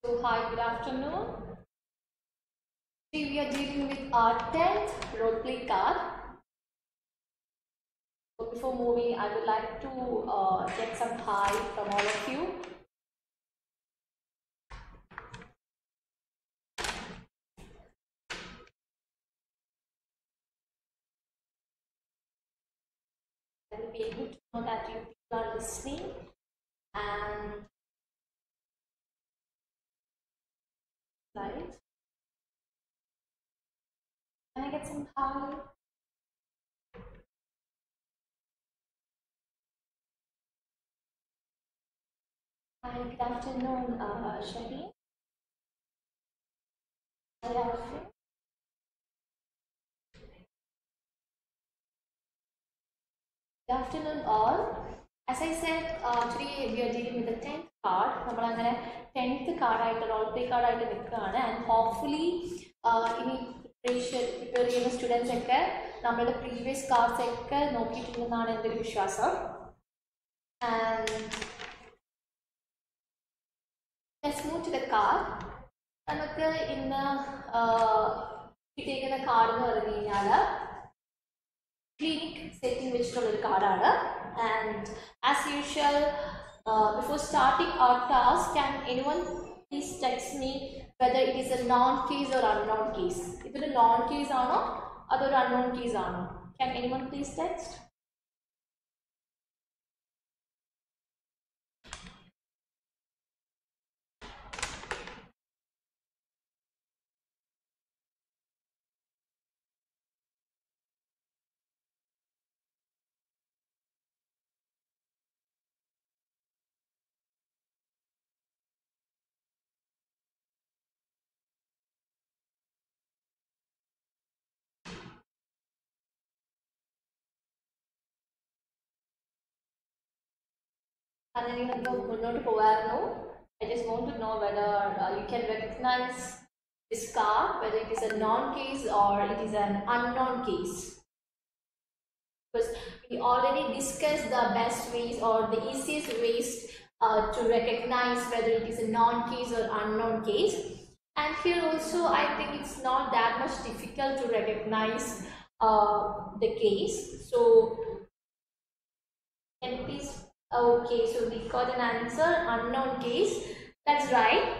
So hi, good afternoon. Today we are dealing with our 10th roleplay card. So before moving, I would like to get some hi from all of you. I will be able to know that you people are listening and right. Can I get some hi? Hi, good afternoon, Shaheen. Hi, Arfin. Good afternoon, all. As I said, today we are dealing with the 10th card. We are 10th card, roleplay card, and hopefully, in preparation students, we previous cards, and let's move to the card. And in the taken a card clinic setting which card, and as usual, before starting our task, can anyone please text me whether it is a non-case or unknown case? If it is a non-case or not, other unknown case or not. Can anyone please text? And then you have I just want to know whether you can recognize this card, whether it is a non-case or it is an unknown case. Because we already discussed the best ways or the easiest ways to recognize whether it is a non-case or unknown case. And here also, I think it's not that much difficult to recognize the case. So, can you please? Okay, so we got an answer, unknown case. That's right.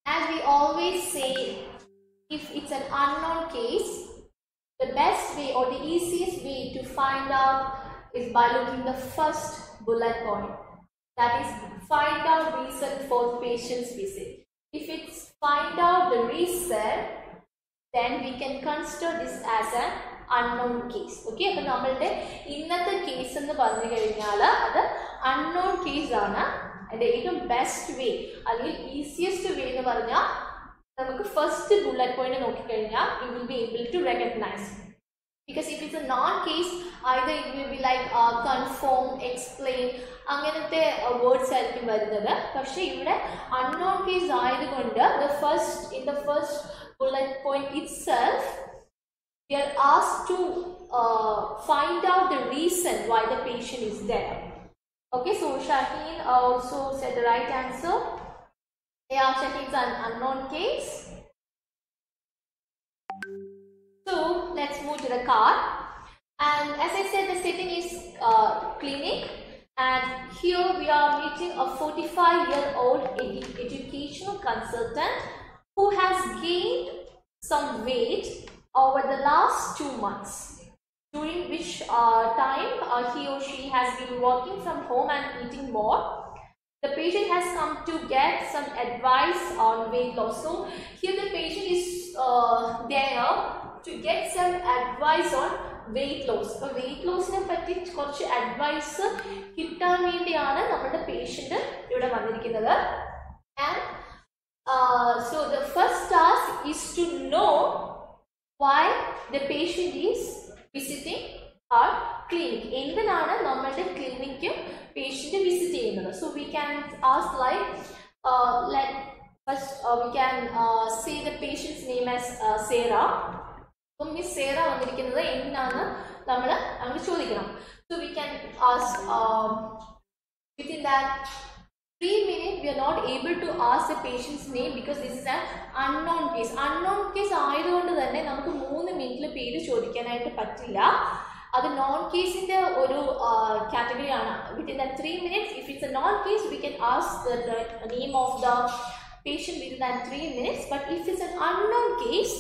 As we always say, if it's an unknown case, the best way or the easiest way to find out is by looking the first bullet point. That is, find out reason for patient's visit. If it's find out the reason, then we can consider this as an unknown case. Okay, so the case in the unknown case and the best way, the easiest way the first bullet point you will be able to recognize. Because if it's a non-case, either it will be like confirm, explain, words unknown case in the first bullet point itself, we are asked to find out the reason why the patient is there. Okay, so Shaheen also said the right answer. Yeah, Shaheen is an unknown case. So let's move to the card. And as I said, the setting is clinic. And here we are meeting a 45-year-old educational consultant who has gained some weight over the last 2 months, during which time he or she has been working from home and eating more. The patient has come to get some advice on weight loss. So here the patient is there to get some advice on weight loss. So weight loss ne patti korchu advice kittan vendiyana nammade patient ivide vandirikkunnathu. And so the first task is to know why the patient is visiting our clinic. Endanana nammade clinic patient visit. So we can ask like first we can say the patient's name as Sarah. So Miss Sarah vandirikkunnathu ennaanu nammal angu chodikkanam. So we can ask within that 3 minutes we are not able to ask the patient's name because this is an unknown case. Unknown case ആയതുകൊണ്ട് തന്നെ നമുക്ക് 3 മിനിറ്റിൽ പേര് ചോദിക്കാനായിട്ട് പറ്റില്ല. അത് non കേസിന്റെ ഒരു കാറ്റഗറിയാണ്. Within that 3 minutes, if it's a non case, we can ask the name of the patient within that 3 minutes. But if it's an unknown case,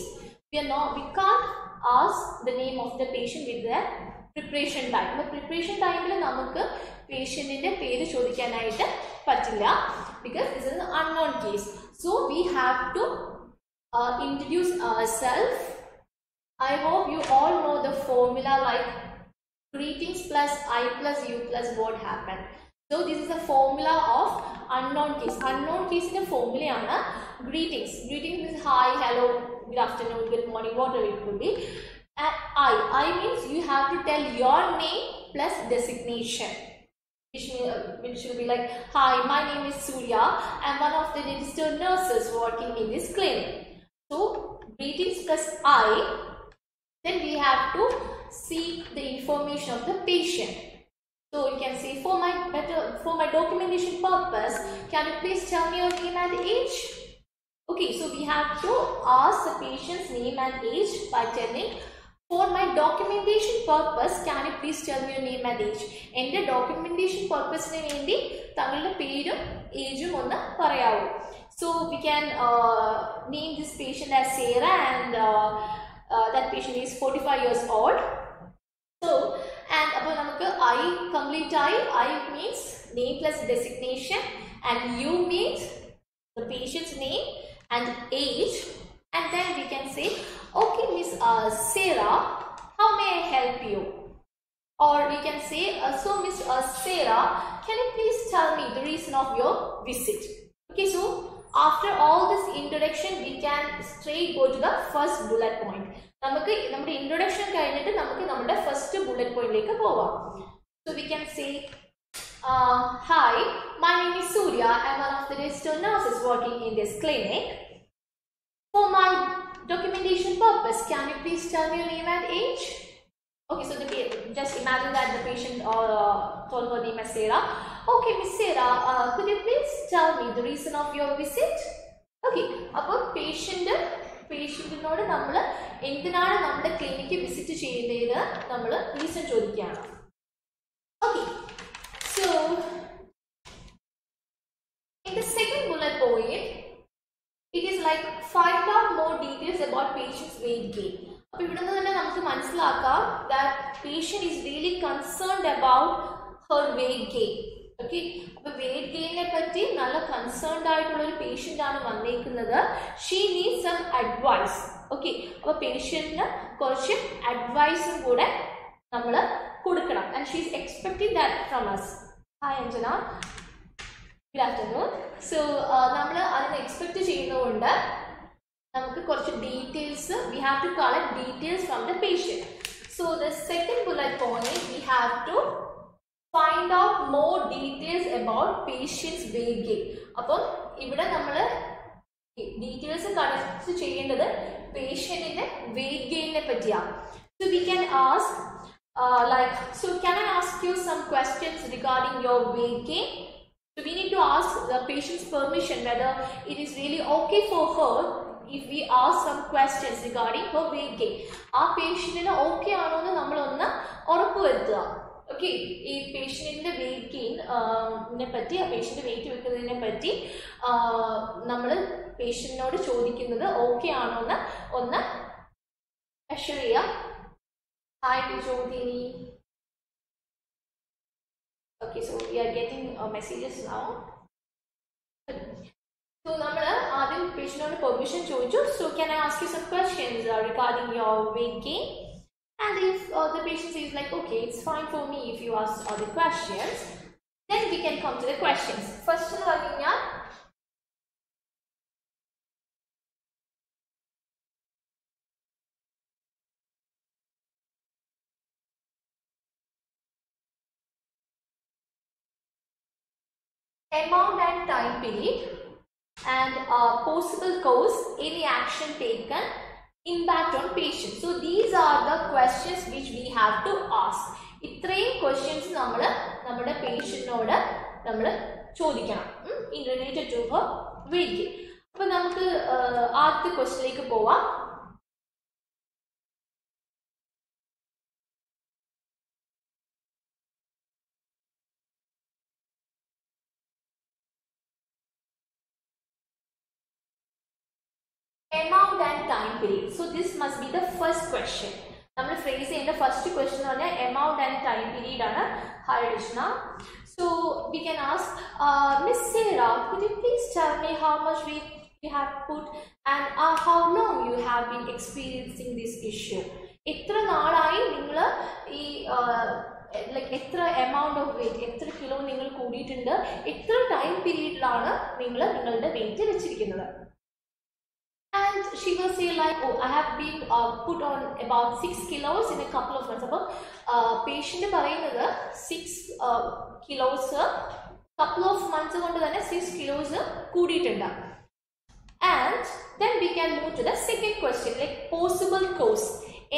we can't ask the name of the patient with the preparation time. The preparation time il namakku patient inde peru chodikanayitte pattilla because this is an unknown case. So we have to introduce ourselves. I hope you all know the formula like greetings plus I plus you plus what happened. So this is the formula of unknown case. Unknown case in the formula aana greetings. Greetings is hi, hello, good afternoon, good morning, whatever it could be. And I means you have to tell your name plus designation, which will be like, hi, my name is Surya. I'm one of the registered nurses working in this clinic. So greetings plus I. Then we have to seek the information of the patient. So you can say, for my documentation purpose, can you please tell me your name and age? Okay, so we have to ask the patient's name and age by telling, for my documentation purpose, can you please tell me your name and age? And the documentation purpose ne vendi thangalude perum ageum onnu parayavu. So we can name this patient as Sarah, and that patient is 45 years old. So, and appo namukku I complete I means name plus designation, and you means the patient's name and age, and then we can say, okay, Miss Sarah, how may I help you? Or we can say, so Miss Sarah, can you please tell me the reason of your visit? Okay, so after all this introduction, we can straight go to the first bullet point. നമുക്ക് നമ്മുടെ introduction കഴിഞ്ഞിട്ട് നമുക്ക് നമ്മുടെ first bullet point ലേക്ക് പോവാം. So we can say, hi, my name is Surya. I'm one of the registered nurses working in this clinic. For my documentation purpose, can you please tell me your name and age? Okay, so just imagine that the patient told her name as Sarah. Okay, Miss Sarah, could you please tell me the reason of your visit? Okay, appo പേഷ്യന്റിനോട് നമ്മൾ എന്തിനാണ് നമ്മുടെ clinic visit ചെയ്യുന്നതെന്ന് നമ്മൾ reason ചോദിക്കുകയാണ്. Okay, so in the second bullet point, it is like find out more details about patient's weight gain. അപ്പോൾ ഇവിടുന്ന് തന്നെ നമുക്ക് മനസ്സിലാക്കാം that patient is really concerned about her weight gain. Okay, അപ്പോൾ weight ഗെയിനെ പറ്റി നല്ല കൺസേൺഡ് ആയിട്ടുള്ള ഒരു പേഷ്യൻ്റ് ആണ് വന്നേക്കുന്നത്. She need some advice. Okay, അപ്പോൾ പേഷ്യന്റിന് കുറച്ച് അഡ്വൈസും കൂടെ നമ്മൾ കൊടുക്കണം. And she is expecting that from us. Hi Anjana, good afternoon. So നമ്മൾ അതിന് എക്സ്പെക്ട് ചെയ്യുന്നതുകൊണ്ട് നമുക്ക് കുറച്ച് details, we have to collect details from the patient. So the second bullet point, we have to find out more details about patient's weight gain. അപ്പോൾ ഇവിടെ നമ്മൾ details collect ചെയ്യേണ്ടത് പേഷ്യന്റിന്റെ wait ഗെയിനെ പറ്റിയാണ്. So we can ask like, so can I ask you some questions regarding your weight gain? So we need to ask the patient's permission whether it is really okay for her if we ask some questions regarding her weight gain. ആ പേഷ്യന്റിന് okay ആണോ എന്ന് നമ്മളൊന്ന് ഉറപ്പുവരുത്തുക. Okay, ഈ പേഷ്യന്റിന്റെ wait ഗെയിനെ പറ്റി, ആ patient wait വെക്കുന്നതിനെ പറ്റി നമ്മൾ പേഷ്യന്റിനോട് ചോദിക്കുന്നത് ഓക്കെ ആണോ എന്ന് ഒന്ന് അഷ്വർ ചെയ്യാം. Hi Jyothini. Okay, so we are getting messages now. So നമ്മൾ ആദ്യം പേഷ്യന്റിനോട് പെർമിഷൻ ചോദിച്ചു. So can I ask you some questions regarding your weight gain? And if the patient says like, okay, it's fine for me if you ask all the questions, then we can come to the questions. First of all, amount and time period, and possible cause, any action taken, impact on patient. So these are the questions which we have to ask. ഇത്രയും questions നമ്മുടെ പേഷ്യന്റിനോട് നമ്മൾ ചോദിക്കണം in related to her weight gain. അപ്പോൾ നമുക്ക് ആദ്യത്തെ ക്വസ്റ്റ്യനിലേക്ക് പോവാം. Amount and time period. So this must be the first question. നമ്മൾ phrase ചെയ്യേണ്ട first question എന്ന് പറഞ്ഞാൽ amount and time period ആണ്. Hi Rishna. So we can ask Miss Sarah, could you please tell me how much weight you have put and how long you have been experiencing this issue? എത്ര നാളായി നിങ്ങൾ ഈ like എത്ര amount of weight, എത്ര kilo നിങ്ങൾ കൂടിയിട്ടുണ്ട്, എത്ര time periodലാണ് നിങ്ങൾ നിങ്ങളുടെ weight വെച്ചിരിക്കുന്നത്? And she will say like, oh, I have been put on about 6 kilos in a couple of months. So, patient പറയുന്നത് 6 kilos couple of months കൊണ്ട് തന്നെ 6 kilos കൂടിയിട്ടുണ്ട്. And then we can move to the second question, like possible cause.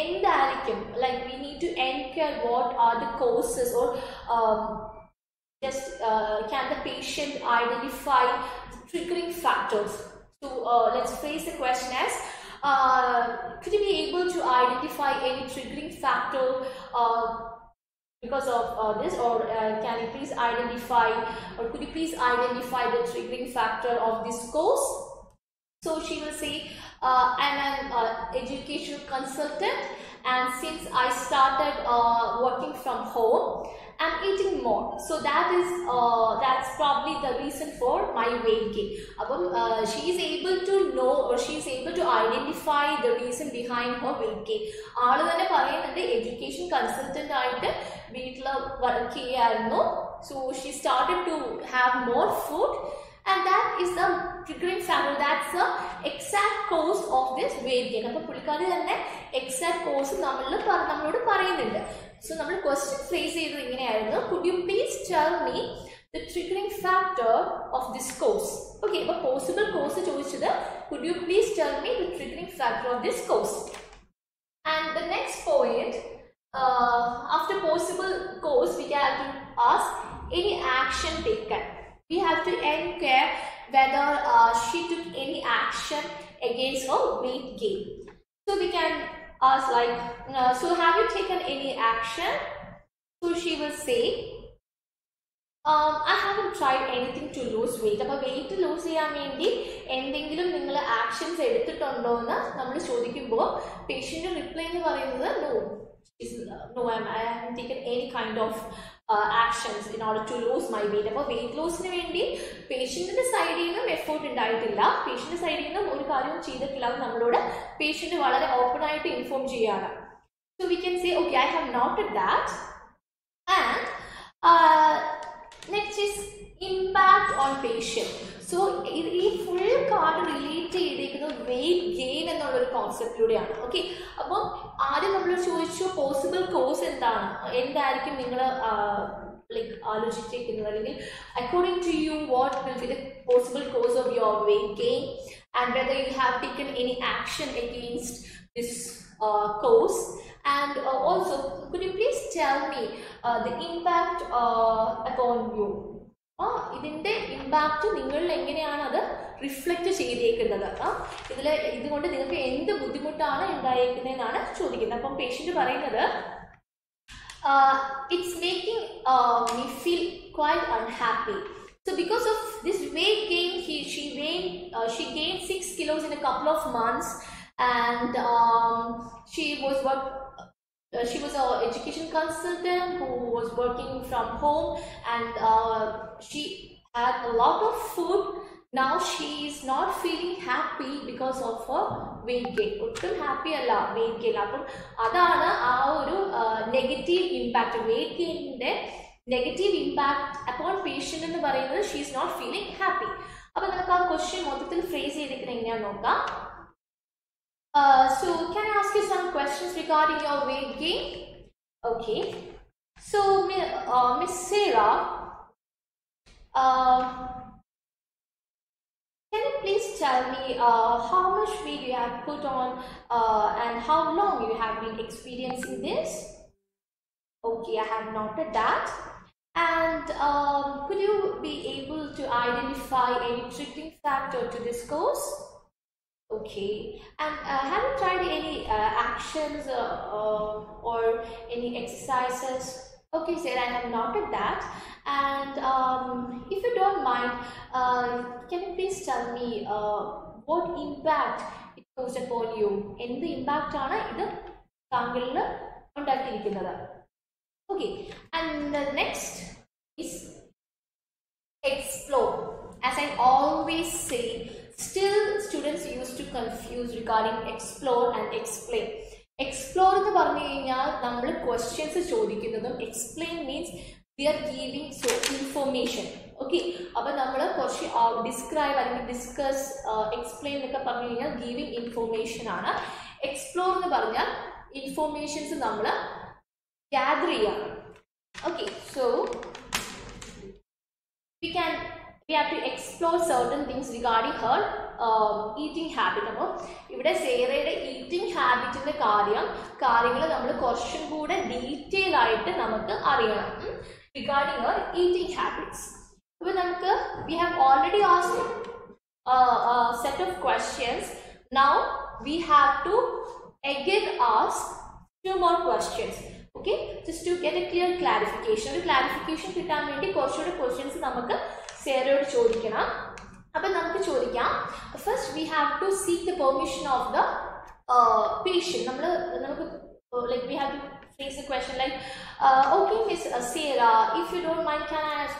എന്തായിരിക്കും, like we need to enquire what are the causes, or just can the patient identify the triggering factors. So let's phrase the question as could you be able to identify any triggering factor because of this, or can you please identify, or could you please identify the triggering factor of this cause? So she will say I'm an educational consultant, and since I started working from home, I'm eating more, so that's probably the reason for my weight gain. She is able to know, or she is able to identify the reason behind her weight gain. ആള് തന്നെ പറയുന്നുണ്ട് education consultant ആയിട്ട് വീട്ടിൽ work ചെയ്യായിരുന്നു, so she started to have more food, and that is the triggering factor, that's the exact cause of this weight gain. അപ്പോൾ പുള്ളിക്കാരി തന്നെ exact cause നമ്മളോട് പറയുന്നുണ്ട്. So നമ്മൾ question phrase ചെയ്തത് ഇങ്ങനെയായിരുന്നു, could you please tell me the triggering factor of this cause? Okay, അപ്പോൾ possible cause ചോദിച്ചത്, could you please tell me the triggering factor of this cause? And the next point, after possible cause we have to ask any action taken. We have to enquire whether she took any action against her weight gain. So we can ask like, so have you taken any action? So she will say, I haven't tried anything to lose weight. അപ്പോൾ weight lose ചെയ്യാൻ വേണ്ടി എന്തെങ്കിലും നിങ്ങൾ actions എടുത്തിട്ടുണ്ടോ എന്ന് നമ്മൾ ചോദിക്കുമ്പോൾ patient reply എന്ന് പറയുന്നത് no, I haven't taken any kind of actions in order to lose my weight. അപ്പോൾ weight lossന് വേണ്ടി പേഷ്യന്റിന്റെ സൈഡിൽ നിന്നും എഫേർട്ട് ഉണ്ടായിട്ടില്ല, പേഷ്യന്റിന്റെ സൈഡിൽ നിന്നും ഒരു കാര്യവും ചെയ്തിട്ടില്ല എന്ന് നമ്മളോട് പേഷ്യന്റ് വളരെ ഓപ്പൺ ആയിട്ട് ഇൻഫോം ചെയ്യാണ്. So we can say, okay, I have noted that. And next is impact on patient. So ഈ ഫുൾ കാർഡ് റിലേറ്റ് ചെയ്തേക്കുന്നത് വെയിറ്റ് ഗെയിൻ എന്നുള്ളൊരു കോൺസെപ്റ്റിലൂടെയാണ്. ഓക്കെ, അപ്പം ആദ്യം നമ്മൾ ചോദിച്ചു പോസിബിൾ കോസ് എന്തായിരിക്കും നിങ്ങൾ ലൈക്ക് ആലോചിച്ചിരിക്കുന്നത്, അല്ലെങ്കിൽ according to you what will be the possible cause of your weight gain, and whether you have taken any action against this cause. And also, could you please tell me the impact upon you? ഇതിന്റെ impact നിങ്ങളിൽ എങ്ങനെയാണ് അത് reflect ചെയ്തേക്കുന്നത്, ഇതുകൊണ്ട് നിങ്ങൾക്ക് എന്ത് ബുദ്ധിമുട്ടാണ് ഉണ്ടായേക്കുന്നതെന്നാണ് ചോദിക്കുന്നത്. അപ്പം പേഷ്യന്റ് പറയുന്നത്, it's making me feel quite unhappy. So because of this weight gain, she gained 6 kilos in a couple of months, and she was an education consultant who was working from home, and she had a lot of food. Now she is not feeling happy because of her weight gain. ഒട്ടും happy അല്ല weight gain. അപ്പം അതാണ് ആ ഒരു negative impact, weight ഗെയിനിന്റെ negative impact upon patient എന്ന് പറയുന്നത് she is not feeling happy. അപ്പം നമുക്ക് ആ ക്വസ്റ്റ്യൻ മൊത്തത്തിൽ ഫ്രേസ് ചെയ്തിരിക്കുന്നത് എങ്ങനെയാണെന്ന് നോക്കാം. So can I ask you some questions regarding your weight gain? Okay. So Miss Sarah, can you please tell me how much weight you have put on and how long you have been experiencing this? Okay, I have noted that. And could you be able to identify any triggering factor to this course? Okay. And have you tried any actions or any exercises? Okay, Sarah, I have noted that. And if you don't mind, can you please tell me what impact it caused upon you? In the impact okay, and the next is explore. As I always say, still students used to confuse regarding explore and explain. Explore എന്ന് പറഞ്ഞു കഴിഞ്ഞാൽ നമ്മൾ questions ചോദിക്കുന്നതും explain means we are giving so information. Okay, അപ്പോൾ നമ്മൾ കുറച്ച് describe അല്ലെങ്കിൽ discuss explain എന്നൊക്കെ പറഞ്ഞു കഴിഞ്ഞാൽ ഗീവിംഗ് ഇൻഫോർമേഷൻ ആണ്. എക്സ്പ്ലോർ എന്ന് പറഞ്ഞാൽ ഇൻഫോർമേഷൻസ് നമ്മൾ gather ചെയ്യണം. Okay, so we have to explore certain things regarding her eating habit. ഇവിടെ സേറയുടെ ഈറ്റിംഗ് ഹാബിറ്റിന്റെ കാര്യങ്ങൾ നമ്മൾ കുറച്ചും കൂടെ ഡീറ്റെയിൽ ആയിട്ട് നമുക്ക് അറിയണം regarding her eating habits. അപ്പോൾ നമുക്ക് we have already asked a set of questions. Now we have to again ask 2 more questions. Okay, just to get a clear clarification. ഒരു clarification കിട്ടാൻ വേണ്ടി കുറച്ചുകൂടെ ക്വസ്റ്റ്യൻസ് നമുക്ക് സേറയോട് ചോദിക്കണം. അപ്പോൾ നമുക്ക് ചോദിക്കാം, first we have to seek the permission of the patient. നമുക്ക് like we have to phrase the question like okay Miss Sarah, if you don't mind, can I ask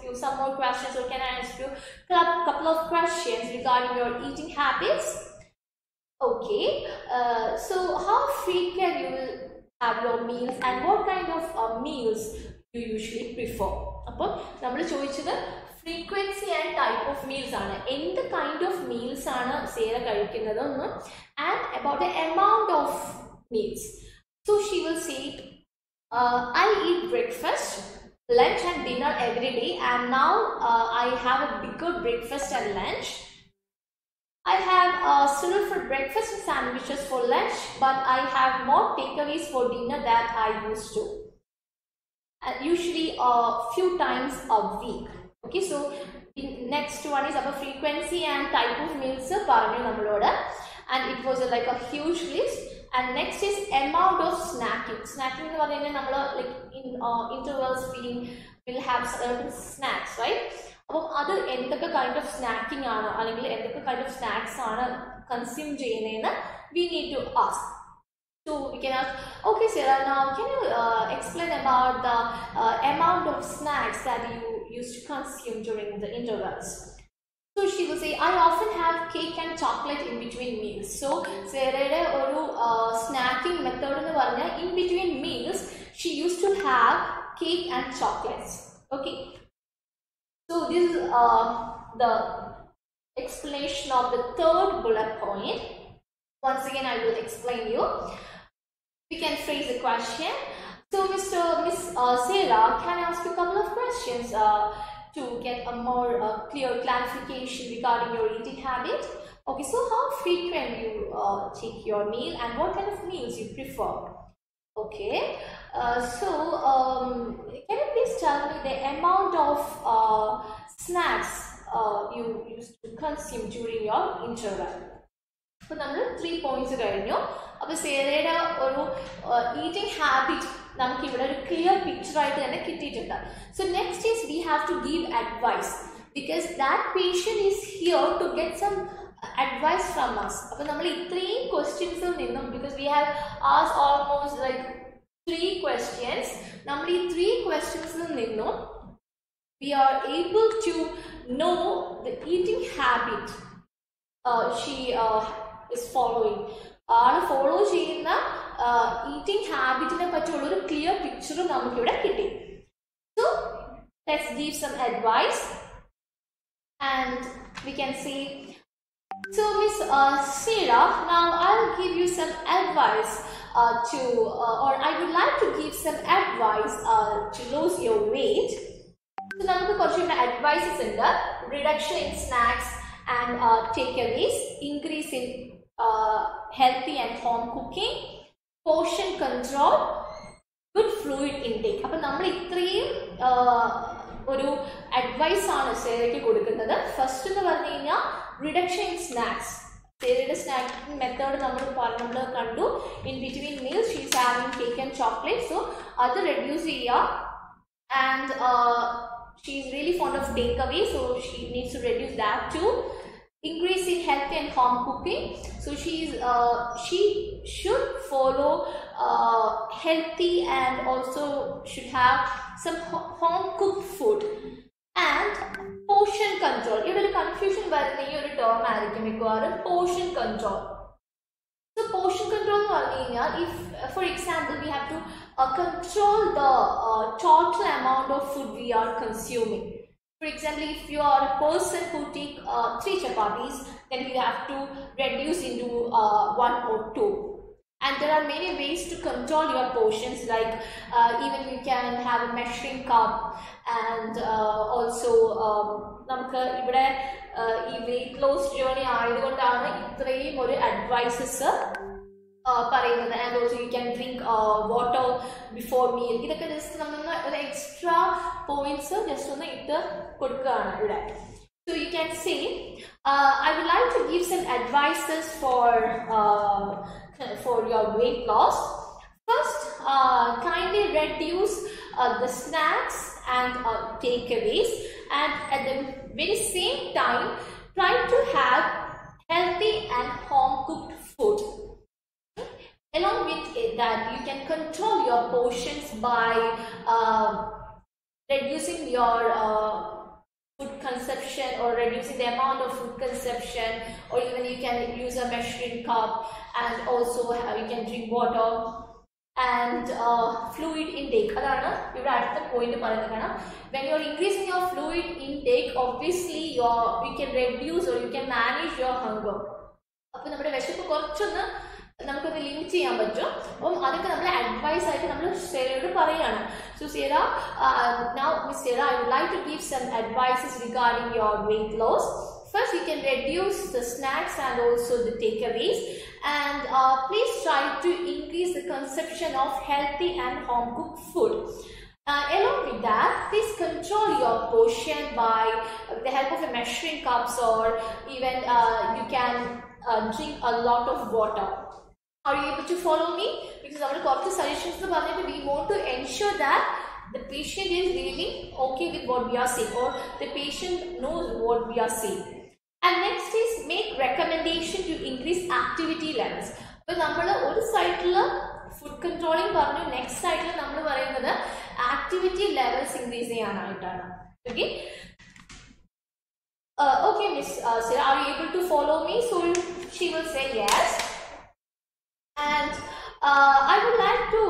you some more questions, or can I ask you a couple of questions regarding your eating habits? Okay, so how frequent you will have your meals and what kind of meals you usually prefer? അപ്പോൾ നമ്മൾ ചോദിച്ചത് frequency and type of meals ആണ്. എന്ത് kind of meals ആണ് Sera കഴിക്കുന്നതെന്നും and about the amount of meals. So she will say, I eat breakfast, lunch and dinner every day, and now I have a bigger breakfast and lunch. I have cereal for breakfast and sandwiches for lunch, but I have more takeaways for dinner than I used to. Usually a few times a week. Okay, so next one is about frequency and type of meals പറഞ്ഞു നമ്മളോട്, and it was like a huge list. And next is amount of snacking. Snacking എന്ന് പറഞ്ഞു കഴിഞ്ഞാൽ നമ്മൾ like in intervals feeding will have certain snacks, right? അപ്പം അത് എന്തൊക്കെ kind of snacking ആണ് അല്ലെങ്കിൽ എന്തൊക്കെ കൈൻഡ് ഓഫ് സ്നാക്സ് ആണ് കൺസ്യൂം ചെയ്യുന്നതെന്ന് we need to ask. So we can ask, okay Sarah, now can you explain about the amount of snacks that you used to consume during the intervals? So she will say, I often have cake and chocolate in between meals. So Sarahയുടെ ഒരു snacking method എന്ന് പറഞ്ഞാൽ in between meals she used to have cake and chocolates. Okay, so this is the explanation of the third bullet point. Once again I will explain you. We can phrase the question. So Miss Sarah, can I ask you a couple of questions to get a more clear clarification regarding your eating habit? Okay, so how frequent you take your meal and what kind of meals you prefer? Okay, so can you please tell me the amount of snacks you used to consume during your interval? അപ്പോൾ നമ്മൾ 3 points കഴിഞ്ഞു. അപ്പോൾ സേറയുടെ ഒരു eating habit നമുക്ക് ഇവിടെ ഒരു clear picture ആയിട്ട് തന്നെ കിട്ടിയിട്ടുണ്ട്. So next is we have to give advice because that patient is here to get some advice from us. അപ്പോൾ നമ്മൾ ഇത്രയും ക്വസ്റ്റ്യൻസിൽ നിന്നും because we have asked almost like 3 questions, നമ്മൾ ഈ 3 questionസിൽ നിന്നും we are able to know the eating habit she is following. ആൾ follow ചെയ്യുന്ന ഈറ്റിംഗ് ഹാബിറ്റിനെ പറ്റിയുള്ള ഒരു ക്ലിയർ പിക്ചർ നമുക്കിവിടെ കിട്ടി. So let's give some advice and we can say, so Miss Sarah, now I'll give you some advice or I would like to give some advice to lose your weight. So നമുക്ക് കുറച്ചുകൂടെ advices ഉണ്ട്. Reduction in snacks and takeaways, increase in healthy and home cooking, portion control, good fruit fluid intake. അപ്പോൾ നമ്മൾ ഇത്രയും ഒരു advice ആണ് സേറയ്ക്ക് കൊടുക്കുന്നത്. First എന്ന് പറഞ്ഞു കഴിഞ്ഞാൽ റിഡക്ഷൻ ഇൻ സ്നാക്സ്. സേറയുടെ സ്നാക്കിംഗ് മെത്തേഡ് നമ്മൾ കണ്ടു. In between meals she is having cake and chocolate. So അത് റെഡ്യൂസ് ചെയ്യുക. And she is really fond of takeaway, so she needs to reduce that too. Increase in healthy and home cooking. So she should follow healthy and also should have some home cooked food. And portion control. Here is a confusion varunna ee oru term aayirikkum mikkarum portion control. So portion control nu parnayina, if for example we have to control the total amount of food we are consuming. For example, if you are a person who take 3 chapatis, then you have to reduce into 1 or 2. And there are many ways to control your portions, like even you can have a measuring cup, and also നമുക്ക് ഇവിടെ ഈ weight loss journey ആയതുകൊണ്ടാണ് ഇത്രയും ഒരു advices പറയുന്നത്. And also you can drink water before meal. ഇതൊക്കെ just നമ്മളൊന്ന് ഒരു എക്സ്ട്രാ പോയിന്റ്സ് ജസ്റ്റ് ഒന്ന് ഇട്ട് കൊടുക്കുകയാണ് ഇവിടെ. So you can say, I would like to give some advices for your weight loss. First, kindly reduce the snacks and takeaways, and at the very same time try to have healthy and home cooked food. Along with that, you can control your portions by reducing your food consumption, or reducing the amount of food consumption, or even you can use a measuring cup, and also you can drink water. And fluid intake, adana ivide adutha point parayana. When you are increasing your fluid intake, obviously you can reduce or you can manage your hunger. appo nammade veshappu korchonnu നമുക്കൊന്ന് limit ചെയ്യാൻ പറ്റും. അപ്പം അതൊക്കെ നമ്മൾ advice ആയിട്ട് നമ്മൾ സേറയോട് പറയുകയാണ്. So Sarah, now Miss Sarah, I would like to give some advices regarding your weight loss. First, you can reduce the snacks and also the takeaways, and please try to increase the consumption of healthy and home cooked food. Along with that, please control your portion by the help of a measuring cups, or even you can drink a lot of water. Are you able to follow me? Because our corporate suggestions, we want to ensure that the patient is really okay with what we are saying, or the patient knows what we are saying. And next is make recommendation to increase activity levels. So, one side food controlling, next side activity levels increase. Okay. Okay, Miss Sarah, are you able to follow me? So she will say yes. And I would like to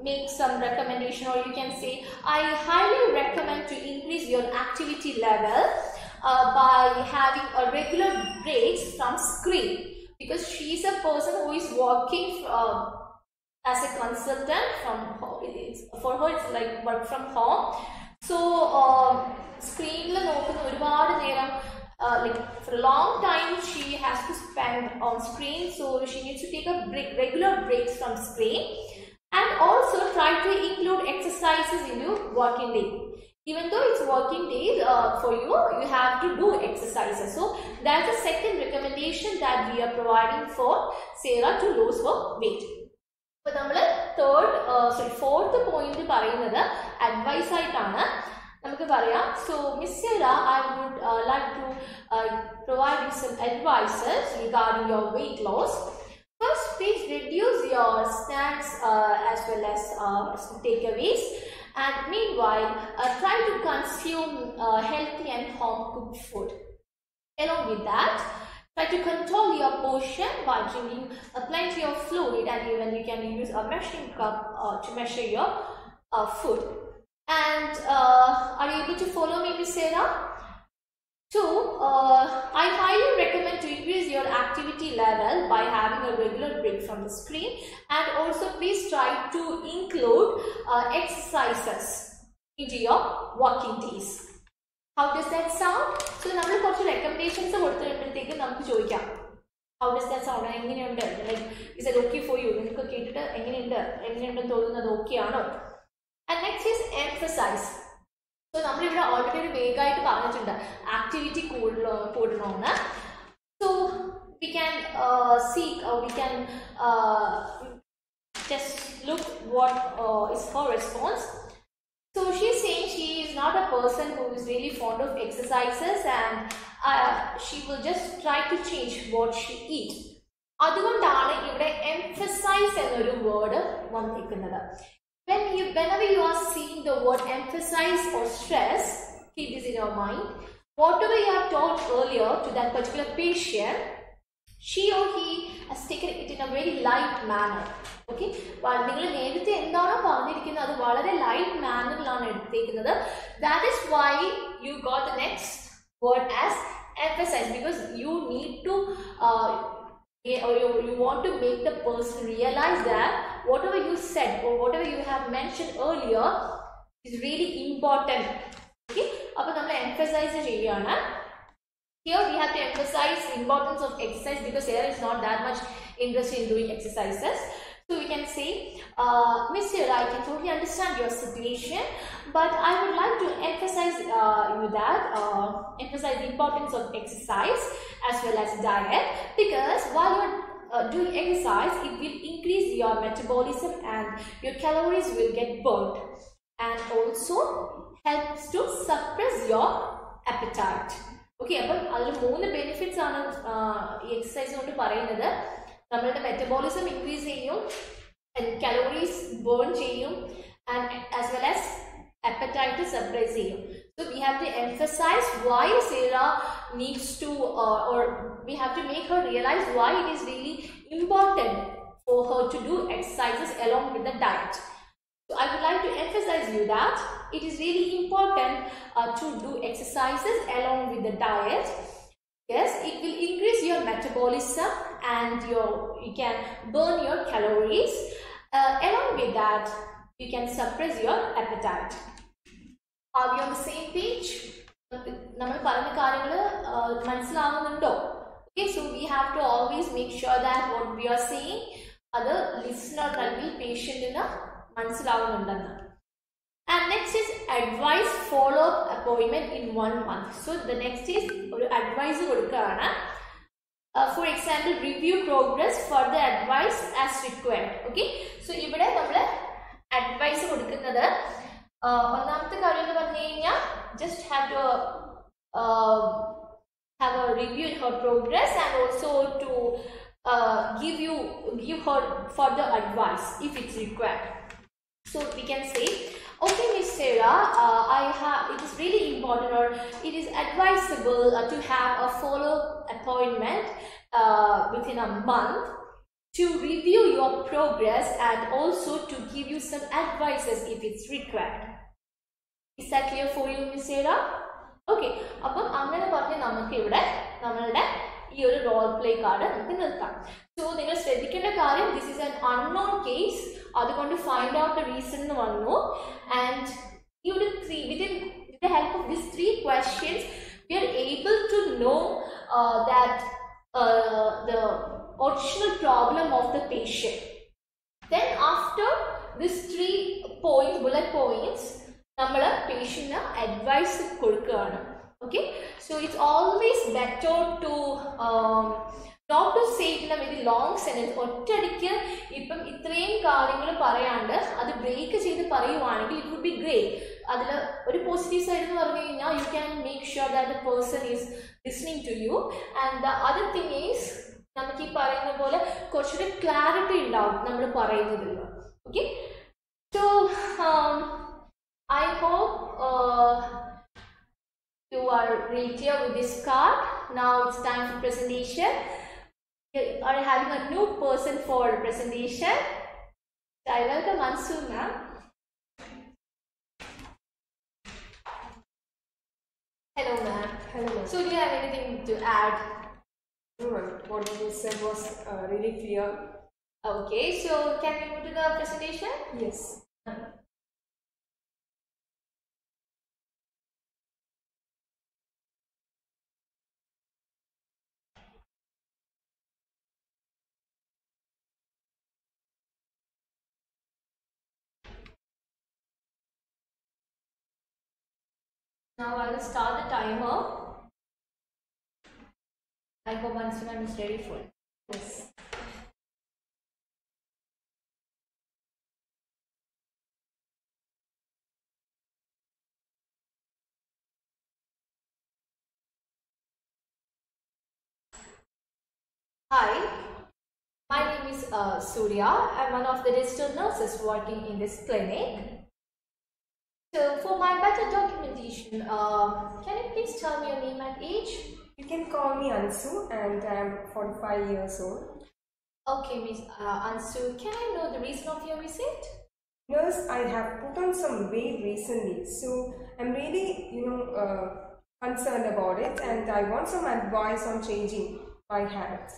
make some recommendation, or you can say I highly recommend to increase your activity level by having a regular breaks from screen, because she is a person who is working as a consultant from home. For her it's like work from home. So screen la nokkunna orupaadu neram, like for a long time she has to spend on screen, so she needs to take a regular breaks from screen. And also try to include exercises in your working day. Even though it's working days for you, you have to do exercises. So that's the second recommendation that we are providing for Sarah to lose her weight. But fourth point പറയുന്നത് advice ആയിട്ടാണ്. നമുക്ക് പറയാം. So Miss Sarah, I would like to provide you some advices regarding your weight loss. First, please reduce your snacks as well as takeaways, and meanwhile try to consume healthy and home cooked food. Along with that, try to control your portion by drinking plenty of fluid, and even you can use a measuring cup to measure your food. And are you able to follow me, Miss Sarah? So, I highly recommend to increase your activity level by having a regular break from the screen, and also please try to include exercises into your working days. How does that sound? So, we have some recommendations. How does that sound? Like, is it okay for you? Okay? next is emphasize. So we have already made activity code. So we can seek, or we can just look what is her response. So she's saying she is not a person who is really fond of exercises, and she will just try to change what she eats. അതുകൊണ്ടാണ് ഇവിടെ emphasize എന്നൊരു word വന്നിരിക്കുന്നത്. Whenever you are seeing the word emphasize or stress, keep this in your mind. Whatever you are taught earlier to that particular patient, she or he has taken it in a very light manner. Okay, നിങ്ങൾ നേരത്തെ എന്താണോ പറഞ്ഞിരിക്കുന്നത് അത് വളരെ light മാനറിലാണ് എടുത്തേക്കുന്നത്. That is why you got the next word as emphasize, because you need to you want to make the person realize that whatever you said or whatever you have mentioned earlier is really important. Okay, appo nammal emphasize cheyana. Here we have to emphasize the importance of exercise, because Sarah is not that much interested in doing exercises. So we can say, Miss Sarah, I can totally understand your situation, but I would like to emphasize emphasize the importance of exercise as well as diet, because while you're doing exercise, it will increase your metabolism and your calories will get burnt, and also helps to suppress your appetite. Okay, അപ്പോൾ അതിൽ 3 benefits ആണ് ഈ exercise കൊണ്ട് പറയുന്നത്. നമ്മളുടെ metabolism increase ചെയ്യും, calories burn ചെയ്യും, and as well as appetite suppress ചെയ്യും. So we have to emphasize why Sarah needs to or we have to make her realize why it is really important for her to do exercises along with the diet. So I would like to emphasize you that it is really important to do exercises along with the diet. Yes, it will increase your metabolism and you can burn your calories. Along with that, you can suppress your appetite. Are we on the same page? Okay, so we have to always make sure that what we are saying, other listener will patient in a manasilavunnundannu. And next is advice follow-up appointment in 1 month. So the next is advice kodukana. For example, review progress, further advice as required. Okay, so ഇവിടെ നമ്മൾ advice കൊടുക്കുന്നത് ഒന്നാമത്തെ കാര്യം എന്ന് പറഞ്ഞു കഴിഞ്ഞാൽ just have to have a review in her progress, and also to give her further advice if it's required. So we can say, okay, Miss Sarah, it is really important, or it is advisable to have a follow-up appointment within a month to review your progress and also to give you some advices if it's required. Is that clear for you, Miss Sarah? Okay, അപ്പം അങ്ങനെ പറഞ്ഞ് നമുക്ക് ഇവിടെ നമ്മളുടെ ഈ ഒരു role play card നമുക്ക് നിർത്താം. സോ നിങ്ങൾ ശ്രദ്ധിക്കേണ്ട കാര്യം, this is an unknown case, അതുകൊണ്ട് ഫൈൻഡ് ഔട്ട് ദ റീസൺ എന്ന് വന്നു. And within the help of these 3 questions we are able to know that the original problem of the patient. Then after these 3 bullet points, nammal patient advice kodukana. Okay, so it's always better to not to say it in a very long sentence. ഒറ്റയടിക്ക് ഇപ്പം ഇത്രയും കാര്യങ്ങൾ പറയാണ്ട് അത് break ചെയ്ത് പറയുവാണെങ്കിൽ it would be great. അതിൽ ഒരു പോസിറ്റീവ് സൈഡ് എന്ന് പറഞ്ഞു കഴിഞ്ഞാൽ you can make sure that the person is listening to you, and the other thing is നമുക്ക് ഈ പറയുന്ന പോലെ കുറച്ചുകൂടി ക്ലാരിറ്റി ഉണ്ടാവും നമ്മൾ പറയുന്നതിൽ. Okay, so I hope you are really clear with this card. Now it's time for presentation. We are having a new person for presentation. So I welcome Ansu ma'am. Hello ma'am. Hello ma'am. So do you have anything to add? No ma'am, what you said was really clear. Okay, so can we move to the presentation? Yes. Now I will start the timer. I hope Ansu is ready for it. Yes. Hi, my name is Surya. I'm one of the registered nurses working in this clinic. So for my better documentation, can you please tell me your name and age? You can call me Ansu and I'm 45 years old. Okay, Miss Ansu, can I know the reason of your visit? Nurse, I have put on some weight recently, so I'm really, concerned about it and I want some advice on changing my habits.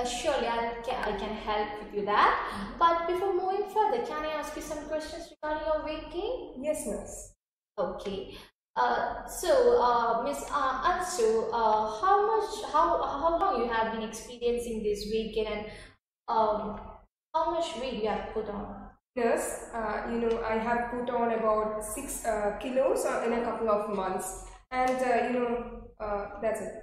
Surely I can help with you that. But before moving further, can I ask you some questions regarding your weight gain? Yes, nurse. Okay. Miss Ansu, how long you have been experiencing this weight gain and how much weight you have put on? Nurse, I have put on about 6 kilos in a couple of months, and that's it.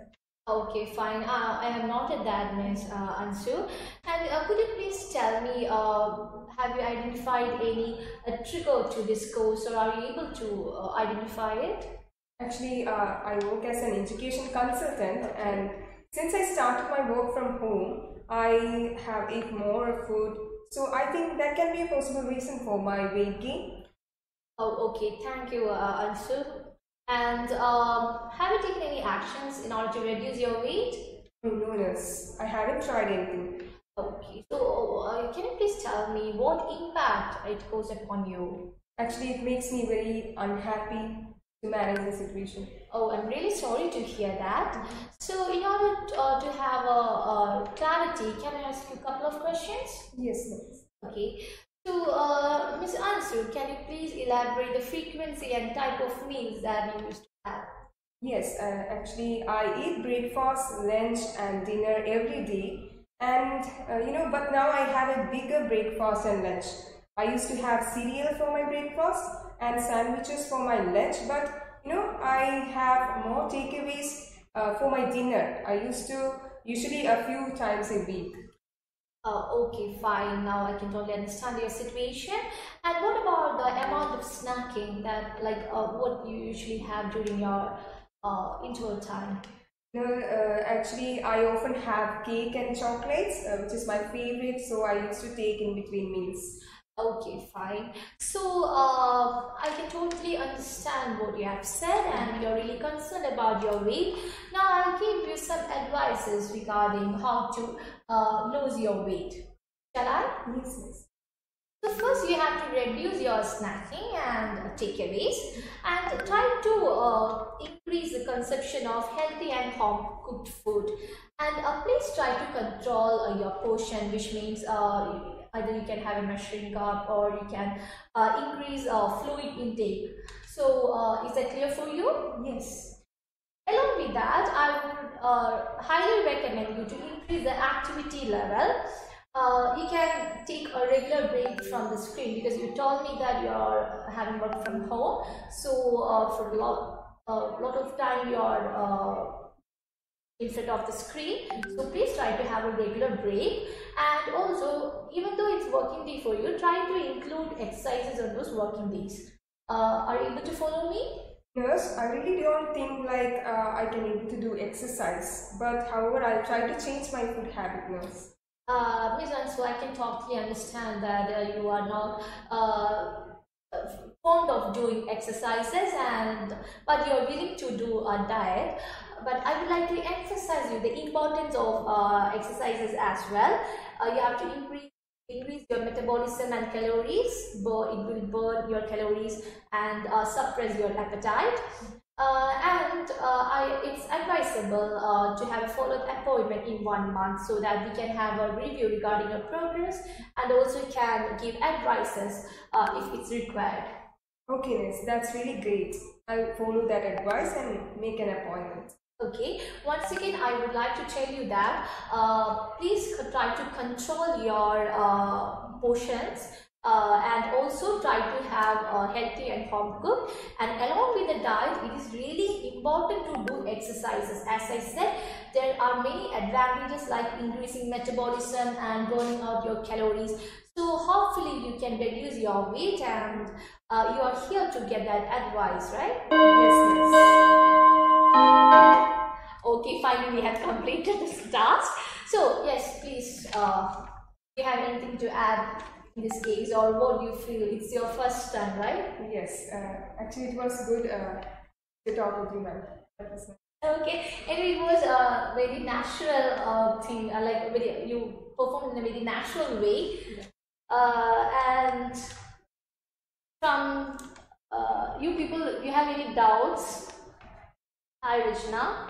Okay, fine. I have noted that, Miss Ansu. And could you please tell me, have you identified any trigger to this course, or are you able to identify it? Actually, I work as an education consultant, and since I started my work from home, I have eat more food. So I think that can be a possible reason for my weight gain. Oh, okay. Thank you, Ansu. And have you taken any actions in order to reduce your weight? No, nurse, I haven't tried anything. Okay. So, can you please tell me what impact it goes upon you? Actually, it makes me very unhappy to manage the situation. Oh, I'm really sorry to hear that. So, in order to have a clarity, can I ask you a couple of questions? Yes, nurse. Okay. So, Ms. Ansu, can you please elaborate the frequency and type of meals that you used to have? Yes, actually, I eat breakfast, lunch, and dinner every day. And but now I have a bigger breakfast and lunch. I used to have cereal for my breakfast and sandwiches for my lunch, but I have more takeaways for my dinner. I used to usually a few times a week. Okay, fine. Now I can totally understand your situation. And what about the amount of snacking that, what you usually have during your interval time? No, actually, I often have cake and chocolates, which is my favorite, so I used to take in between meals. Okay, fine. So, I can totally understand what you have said, and you're really concerned about your weight. Now, I'll give you some advices regarding how to lose your weight. Shall I? Yes, yes. So first you have to reduce your snacking and takeaways and try to increase the consumption of healthy and home cooked food, and please try to control your portion, which means either you can have a measuring cup or you can increase fluid intake. So is that clear for you? Yes. Along with that, I would highly recommend you to increase the activity level. You can take a regular break from the screen, because you told me that you are having work from home. So for lot of time you are in front of the screen. So please try to have a regular break. And also, even though it's working day for you, try to include exercises on those working days. Are you able to follow me? Nurse, I really don't think like I can able to do exercise, but however, I'll try to change my food habit, nurse. Ms. Ansu, I can totally understand that you are not fond of doing exercises, but you're willing to do a diet. But I would like to emphasize you the importance of exercises as well. You have to increase your metabolism and calories. It will burn your calories and suppress your appetite. It's advisable to have a follow-up appointment in 1 month, so that we can have a review regarding your progress and also can give advices if it's required. Okay, nurse, that's really great. I'll follow that advice and make an appointment. Okay, once again, I would like to tell you that please try to control your portions. and also try to have a healthy and home cooked. And along with the diet, it is really important to do exercises. As I said, there are many advantages like increasing metabolism and burning out your calories. So hopefully you can reduce your weight, and you are here to get that advice, right? Yes, Okay, finally we have completed this task. So yes, please, do you have anything to add in this case, or what do you feel? It's your first time, right? yes. Actually, it was good to talk with you, ma'am. That was nice. Okay, and it was a very natural thing, like you performed in a very natural way. And from you people, you have any doubts? Hi, Rajna.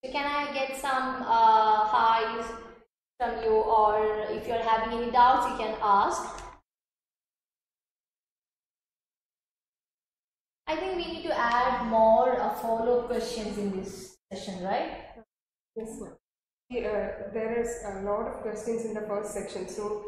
So can I get some highs from you, or if you're having any doubts, you can ask. I think we need to add more follow-up questions in this session, right? Yes, ma'am. There is a lot of questions in the first section, so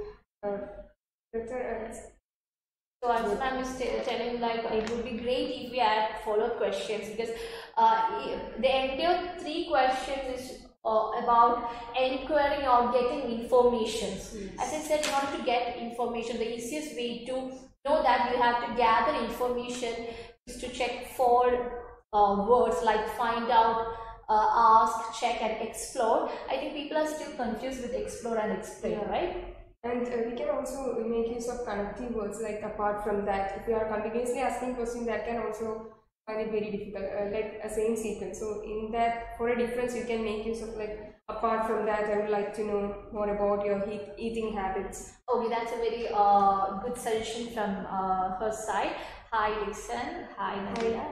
So Archana is telling like it would be great if we add follow-up questions, because the entire 3 questions is about enquiring or getting information. Yes. As I said, in order to get information, the easiest way to know that you have to gather information is to check 4 words like find out, ask, check, and explore. I think people are still confused with explore and explain, right? And we can also make use of connecting words, like apart from that, if you are continuously asking questions, that can also find it very difficult, like a same sequence. So in that, for a difference, you can make use of like, apart from that, I would like to know more about your eating habits. Okay, that's a very good suggestion from her side. Hi, Listen. Hi, Nadia.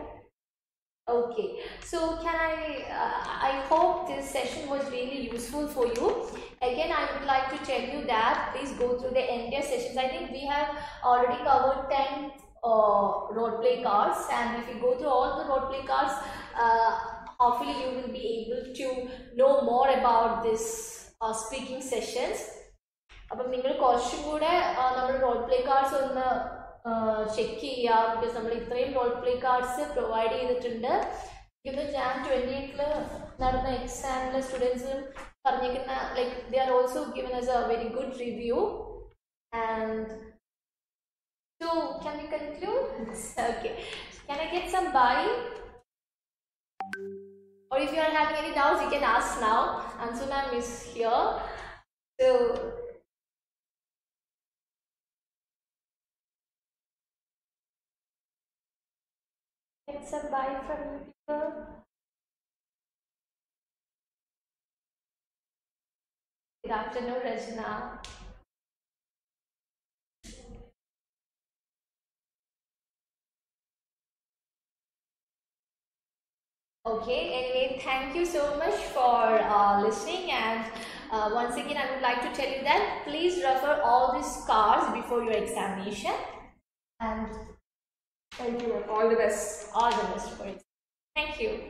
Okay, so can I hope this session was really useful for you. Again, I would like to tell you that please go through the entire sessions. I think we have already covered 10 role play cards, and if you go through all the role play cards, hopefully you will be able to know more about this speaking sessions. But you will role play cards on the check because we role play cards provided Jan 28th exam students like they are also given us a very good review. And so can we conclude? Yes. Okay, can I get some bye? Or if you are having any doubts, you can ask now. Ansu ma'am is here. So get some bye from you people. Good afternoon, Rajna. Okay, anyway, thank you so much for listening, and once again I would like to tell you that please refer all these cards before your examination, and thank you, all the best. All the best for it. Thank you.